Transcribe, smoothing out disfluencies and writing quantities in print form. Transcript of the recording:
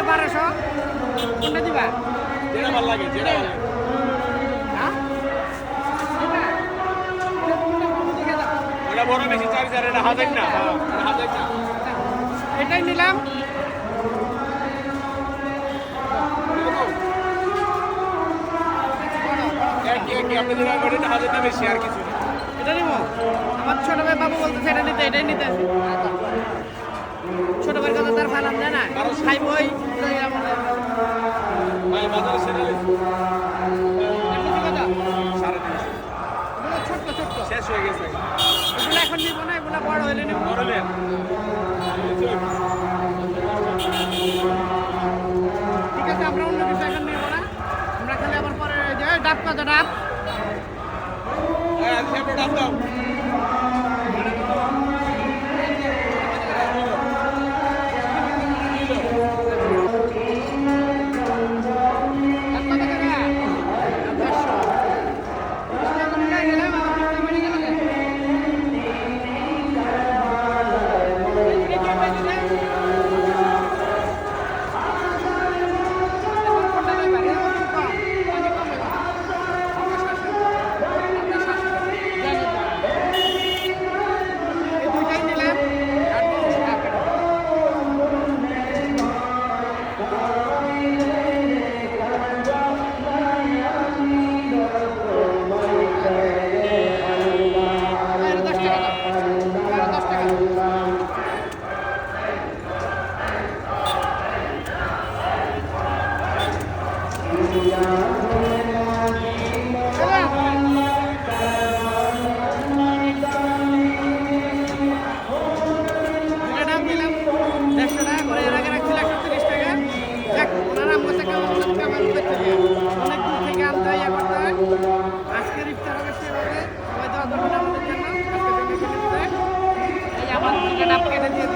1200 কোনটা দিবা? যেটা ভালো লাগে, যেটা ভালো লাগে। হ্যাঁ ওটা বড় বেশি 4000, এটা 1000 না, হ্যাঁ, এটা 1000 না। এটাই নিলাম। একই আপনি যেটা বলেন, এটা 1000 না বেশি, আর কিছু না। এটা নিবো। আমার ছোট ভাই বাবু বলতেছে এটা নিতে, এটাই নিতে। ছোট ভাইয়ের কথা তার ভালো যায় না, খাই বই ভাই বাজারে সেটা লেগে সাড়ে 300 ছোট্ট ছোট্ট শেষ হয়ে গেছে। এগুলো এখন নিবো না, এগুলো বড় হইলে নিবো। করলেন ঠিক আছে, আমরা অন্য কিছু এখন নিবো না, আমরা খালি আবার পরে ডাব কত ডাব হ্যাঁ, সেটা দাম দাও। আজকের ইফতার হবে সেভাবে সবাই দোয়া করবেন আমাদের জন্য। আজকের জন্য এই আমার ডাব কেটে দিয়ে